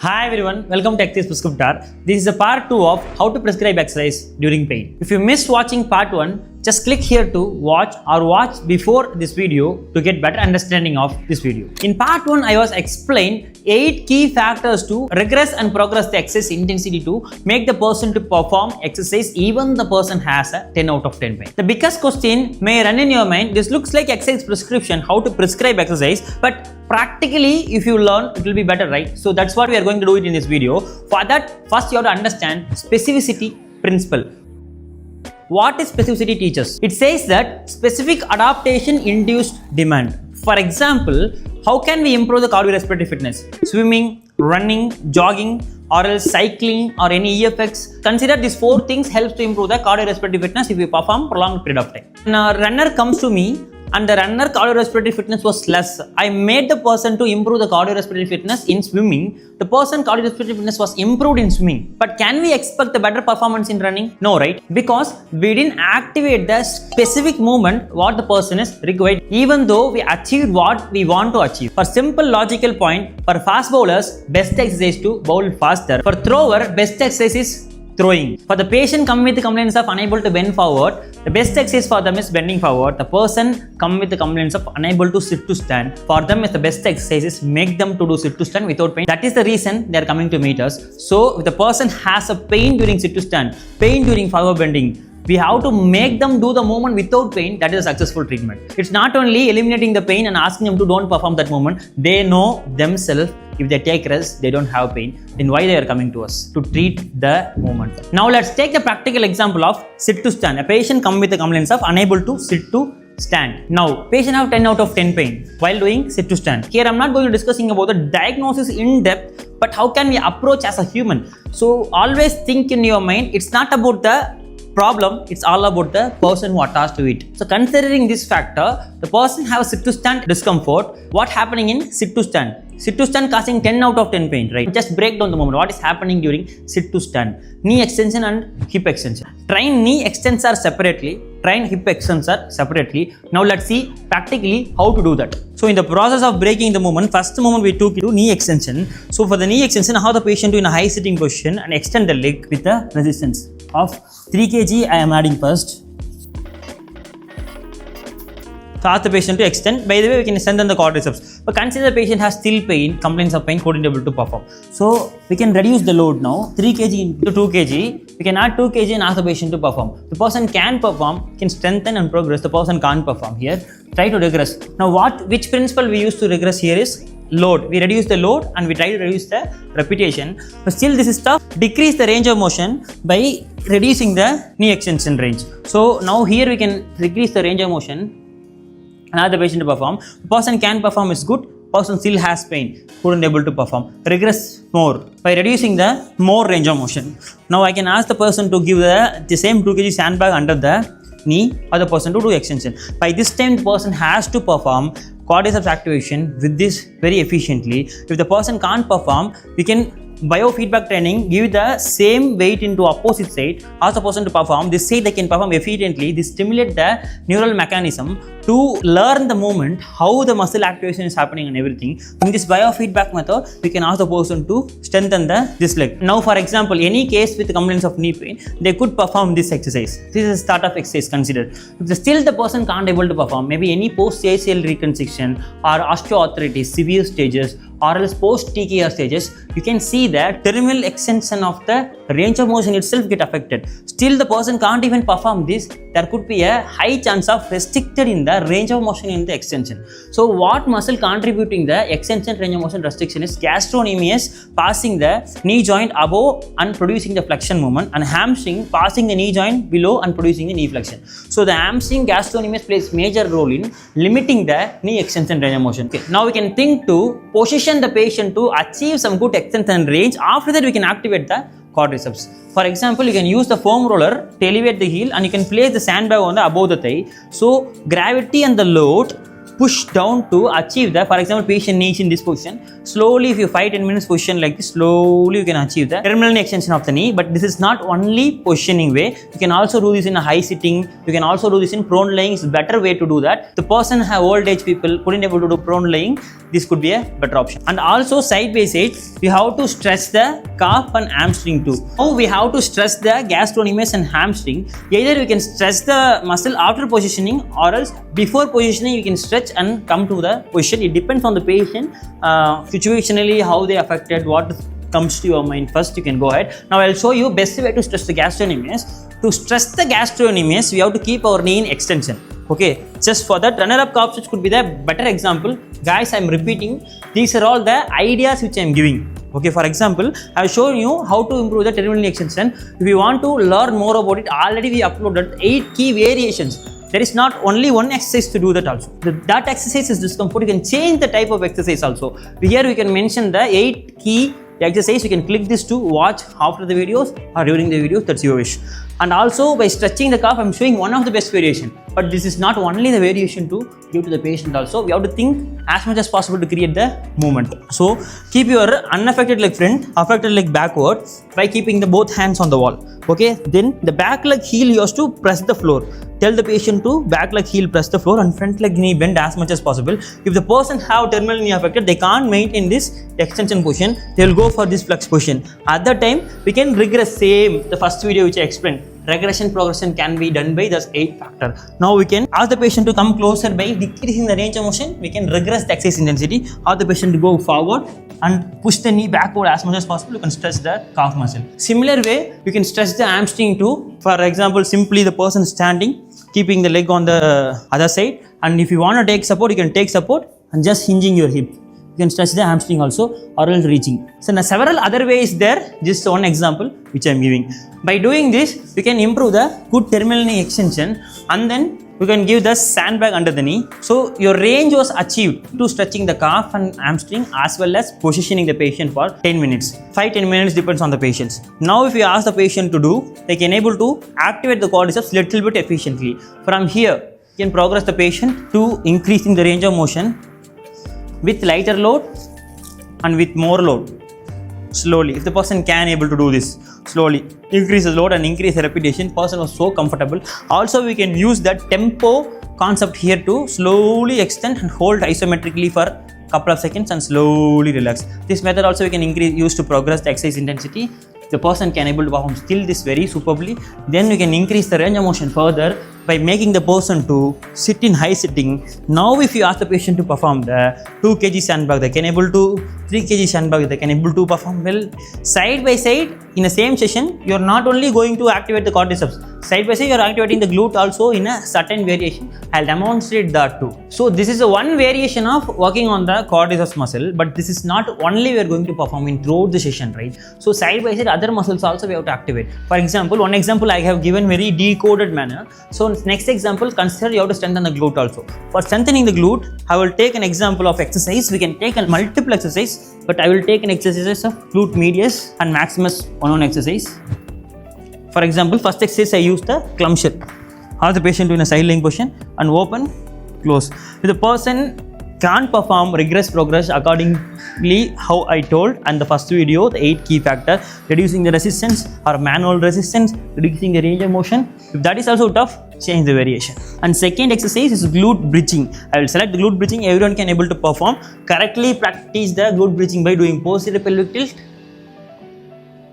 Hi everyone, welcome to Exercise Prescriptor. This is a part 2 of how to prescribe exercise during pain. If you missed watching part 1, just click here to watch or watch before this video to get better understanding of this video. In part 1, I was explained 8 key factors to regress and progress the exercise intensity to make the person to perform exercise even the person has a 10 out of 10 pain. The biggest question may run in your mind, this looks like exercise prescription, how to prescribe exercise, but practically if you learn it will be better, right? So that's what we are going to do it in this video. For that, first you have to understand specificity principle. What is specificity teaches? It says that specific adaptation induced demand. For example, how can we improve the cardiorespiratory fitness? Swimming, running, jogging, or else cycling or any EFX. Consider these 4 things helps to improve the cardiorespiratory fitness if you perform prolonged period of time. When a runner comes to me and the runner cardiorespiratory fitness was less, I made the person to improve the cardiorespiratory fitness in swimming. The person cardiorespiratory fitness was improved in swimming. But can we expect the better performance in running? No, right? Because we didn't activate the specific movement what the person is required, even though we achieved what we want to achieve. For simple logical point, for fast bowlers, best exercise to bowl faster. For thrower, best exercise is throwing. For the patient come with the complaints of unable to bend forward, the best exercise for them is bending forward. The person come with the complaints of unable to sit to stand. For them is the best exercise is make them to do sit to stand without pain. That is the reason they are coming to meet us. So if the person has a pain during sit to stand, pain during forward bending, we have to make them do the movement without pain. That is a successful treatment. It's not only eliminating the pain and asking them to don't perform that movement. They know themselves if they take rest, they don't have pain. Then why they are coming to us? To treat the movement. Now let's take the practical example of sit to stand. A patient come with the complaints of unable to sit to stand. Now, patient have 10 out of 10 pain while doing sit to stand. Here I'm not going to discussing about the diagnosis in depth, but how can we approach as a human? So always think in your mind, it's not about the problem, it's all about the person who attached to it. So considering this factor, the person have sit to stand discomfort. What happening in sit to stand? Sit to stand causing 10 out of 10 pain, right? Just break down the movement. What is happening during sit to stand? Knee extension and hip extension. Train knee extensor separately, train hip extensor separately. Now let's see practically how to do that. So in the process of breaking the movement, first movement we took to knee extension. So for the knee extension, how the patient do in a high sitting position and extend the leg with the resistance of 3 kg I am adding first. So ask the patient to extend. By the way, we can strengthen the quadriceps. But consider the patient has still pain, complaints of pain, couldn't able to perform. So we can reduce the load now. 3 kg into 2 kg. We can add 2 kg and ask the patient to perform. The person can perform, can strengthen and progress. The person can't perform. Here, try to regress. Now which principle we use to regress here is load. We reduce the load and we try to reduce the repetition. But still this is tough. Decrease the range of motion by reducing the knee extension range. So now here we can decrease the range of motion and ask the patient to perform. The person can perform is good. Person still has pain, couldn't able to perform. Regress more by reducing the more range of motion. Now I can ask the person to give the same 2 kg sandbag under the knee or the person to do extension. By this time the person has to perform quadriceps activation with this very efficiently. If the person can't perform, we can biofeedback training, give the same weight into opposite side, ask the person to perform. This side they can perform efficiently. This stimulate the neural mechanism to learn the movement, how the muscle activation is happening and everything. In this biofeedback method, we can ask the person to strengthen this leg. Now for example, any case with complaints of knee pain, they could perform this exercise. This is start of exercise considered. If still the person can't able to perform, maybe any post-ACL reconstruction or osteoarthritis, severe stages, or else post-TKR stages, you can see that terminal extension of the range of motion itself get affected. Still the person can't even perform this. There could be a high chance of restricted in the range of motion in the extension. So what muscle contributing the extension range of motion restriction is gastrocnemius passing the knee joint above and producing the flexion movement, and hamstring passing the knee joint below and producing the knee flexion. So the hamstring gastrocnemius plays major role in limiting the knee extension range of motion. Okay. Now we can think to position the patient to achieve some good extension range. After that we can activate the quadriceps. For example, you can use the foam roller to elevate the heel and you can place the sandbag on the above the thigh. So gravity and the load push down to achieve the, for example, patient knees in this position. slowly if you 5-10 minutes position like this, slowly you can achieve the terminal knee extension of the knee. But this is not only positioning way, you can also do this in a high sitting, you can also do this in prone lying. It's a better way to do that. The person have old age people couldn't able to do prone lying, this could be a better option. And also side by side we have to stretch the calf and hamstring too. Now we have to stretch the gastrocnemius and hamstring. Either we can stretch the muscle after positioning, or else before positioning you can stretch and come to the position. It depends on the patient, situationally how they affected, what comes to your mind first, you can go ahead. Now I'll show you best way to stretch the gastrocnemius. To stretch the gastrocnemius, we have to keep our knee in extension. Okay, just for that, runner up calf stretch could be the better example. Guys, I'm repeating, these are all the ideas which I'm giving. Okay, for example, I've shown you how to improve the terminal knee extension. If you want to learn more about it, already we uploaded 8 key variations. There is not only one exercise to do that also. That exercise is discomfort. You can change the type of exercise also. Here we can mention the 8 key exercise. You can click this to watch after the videos or during the videos, that's your wish. And also by stretching the calf, I'm showing one of the best variation. But this is not only the variation to give to the patient also. We have to think as much as possible to create the movement. So keep your unaffected leg front, affected leg backward by keeping the both hands on the wall. Okay, then the back leg heel you have to press the floor. Tell the patient to back leg heel press the floor and front leg knee bend as much as possible. If the person have terminal knee affected, they can't maintain this extension position, they will go for this flex position. At that time, we can regress same, the first video which I explained. Regression progression can be done by this 8 factor. Now we can ask the patient to come closer by decreasing the range of motion. We can regress the exercise intensity, ask the patient to go forward and push the knee backward as much as possible. You can stretch the calf muscle. Similar way, you can stretch the hamstring too. For example, simply the person standing, keeping the leg on the other side, and if you want to take support, you can take support and just hinging your hip. You can stretch the hamstring also, or else reaching. So now several other ways there, just one example which I am giving. By doing this, we can improve the good terminal knee extension, and then you can give the sandbag under the knee. So your range was achieved to stretching the calf and hamstring as well as positioning the patient for 10 minutes. 5-10 minutes depends on the patients. Now if you ask the patient to do, they can able to activate the quadriceps little bit efficiently. From here, you can progress the patient to increasing the range of motion with lighter load and with more load. Slowly, if the person can able to do this, slowly increase the load and increase the repetition, person was so comfortable. Also we can use that tempo concept here to slowly extend and hold isometrically for couple of seconds and slowly relax. This method also we can use to progress the exercise intensity. The person can able to perform still this very superbly. Then we can increase the range of motion further by making the person to sit in high sitting. Now if you ask the patient to perform the 2 kg sandbag, they can able to 3 kg sandbag, they can able to perform well. Side by side in the same session, you are not only going to activate the quadriceps, side by side you are activating the glute also in a certain variation. I'll demonstrate that too. So this is a one variation of working on the quadriceps muscle, but this is not only we are going to perform in throughout the session, right? So side by side other muscles also we have to activate. For example, one example I have given very decoded manner. So next example, consider you have to strengthen the glute also. For strengthening the glute, I will take an example of exercise. We can take a multiple exercise, but I will take an exercise of glute medius and maximus one exercise. For example, first exercise I use the clump. Have the patient in a side lying position and open, close. If the person can't perform regress progress accordingly how I told and the first video, the 8 key factor, reducing the resistance or manual resistance, reducing the range of motion. If that is also tough, change the variation. And second exercise is glute bridging. I will select the glute bridging. Everyone can able to perform. Correctly practice the glute bridging by doing posterior pelvic tilt.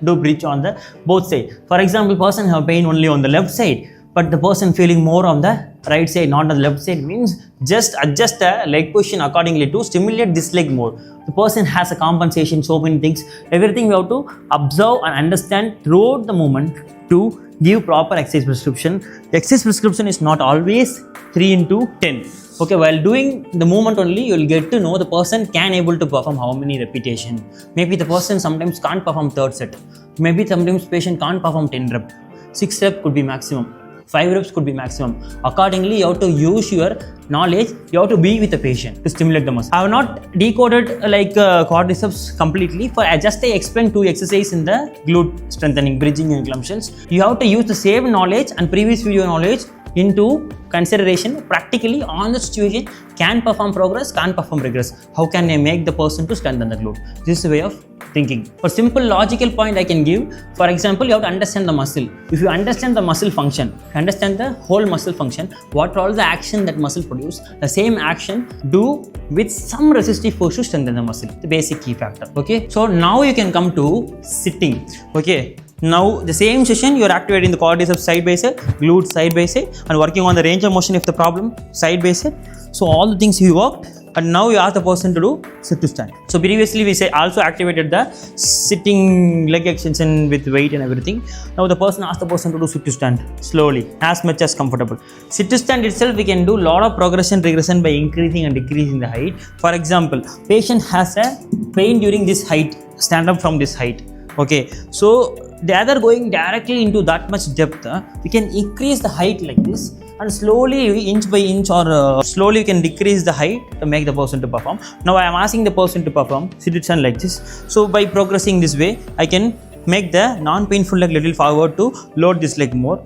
Do bridge on the both side. For example, person have pain only on the left side, but the person feeling more on the right side, not on the left side, means just adjust the leg position accordingly to stimulate this leg more. The person has a compensation, so many things. Everything we have to observe and understand throughout the movement to give proper exercise prescription. The exercise prescription is not always 3x10. Okay, while doing the movement only, you will get to know the person can able to perform how many repetition. Maybe the person sometimes can't perform third set. Maybe sometimes patient can't perform 10 rep. 6 rep could be maximum. 5 reps could be maximum. Accordingly, you have to use your knowledge. You have to be with the patient to stimulate the muscle. I have not decoded quadriceps completely. For I explained 2 exercises in the glute strengthening, bridging and clump. You have to use the same knowledge and previous video knowledge into consideration practically on the situation, can perform progress, can't perform regress. How can I make the person to strengthen the glute? This is a way of thinking. For simple logical point I can give, for example, you have to understand the muscle. If you understand the muscle function, understand the whole muscle function, what are all the action that muscle produce, the same action do with some resistive force to strengthen the muscle, the basic key factor. Okay, so now you can come to sitting. Okay, now the same session you are activating the quadriceps side by side, glutes side by side, and working on the range of motion if the problem side by side. So all the things you worked, and now you ask the person to do sit to stand. So previously we say also activated the sitting leg extension with weight and everything. Now the person asked the person to do sit to stand slowly, as much as comfortable. Sit to stand itself we can do lot of progression regression by increasing and decreasing the height. For example, patient has a pain during this height, stand up from this height. Okay, so rather going directly into that much depth, we can increase the height like this, and slowly inch by inch or slowly you can decrease the height to make the person to perform. Now I am asking the person to perform sit to stand like this. So by progressing this way, I can make the non-painful leg little forward to load this leg more.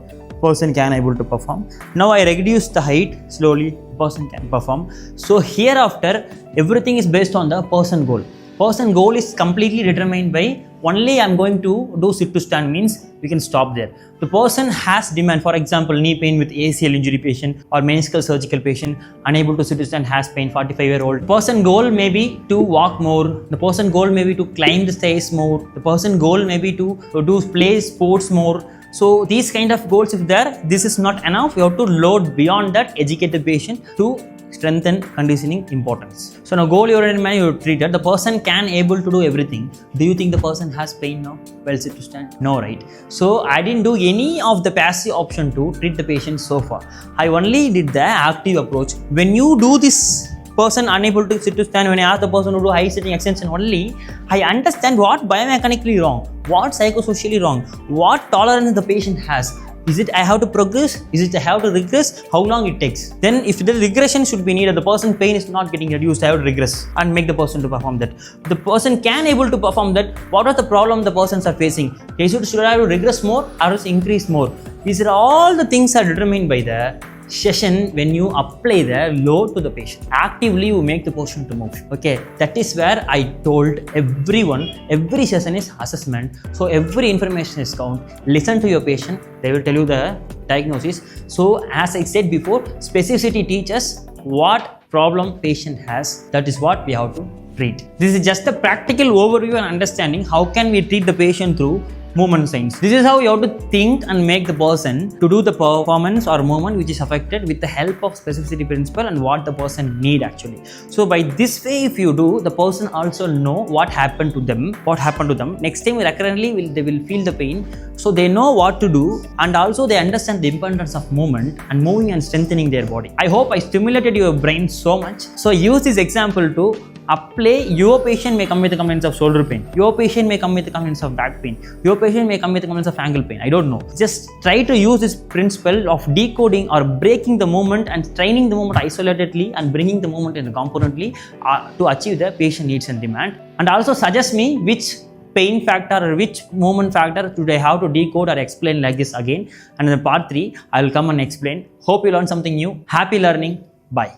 Person can able to perform. Now I reduce the height slowly, person can perform. So hereafter everything is based on the person goal. Person goal is completely determined by only I am going to do sit to stand means we can stop there. The person has demand, for example, knee pain with ACL injury patient or meniscal surgical patient, unable to sit to stand, has pain, 45-year-old. Person goal may be to walk more. The person goal may be to climb the stairs more. The person goal may be to do play sports more. So these kind of goals, if there, this is not enough. You have to load beyond that, educate the patient to strengthen conditioning importance. So now goal oriented manner you treated, the person can able to do everything. Do you think the person has pain now? Well, sit to stand? No, right? So I didn't do any of the passive option to treat the patient so far. I only did the active approach. When you do this person unable to sit to stand, when I ask the person to do high sitting extension only, I understand what biomechanically wrong, what psychosocially wrong, what tolerance the patient has. Is it I have to progress? Is it I have to regress? How long it takes? Then if the regression should be needed, the person pain is not getting reduced, I have to regress and make the person to perform that. The person can able to perform that. What are the problem the persons are facing? They should I have to regress more or increase more? These are all the things are determined by the session when you apply the load to the patient. Actively you make the person to move. Okay, that is where I told everyone, every session is assessment. So every information is count. Listen to your patient, they will tell you the diagnosis. So as I said before, specificity teaches what problem patient has. That is what we have to treat. This is just a practical overview and understanding how can we treat the patient through movement science. This is how you have to think and make the person to do the performance or movement which is affected with the help of specificity principle and what the person need actually. So by this way if you do, the person also know what happened to them, Next time recurrently they will feel the pain. So they know what to do, and also they understand the importance of movement and moving and strengthening their body. I hope I stimulated your brain so much. So use this example to apply. Your patient may come with the complaints of shoulder pain. Your patient may come with the complaints of back pain. Your patient may come with the complaints of ankle pain. I don't know. Just try to use this principle of decoding or breaking the movement and training the movement isolatedly and bringing the movement in componently to achieve the patient needs and demand. And also suggest me which pain factor or which movement factor should I have to decode or explain like this again. And in the part 3, I will come and explain. Hope you learned something new. Happy learning. Bye.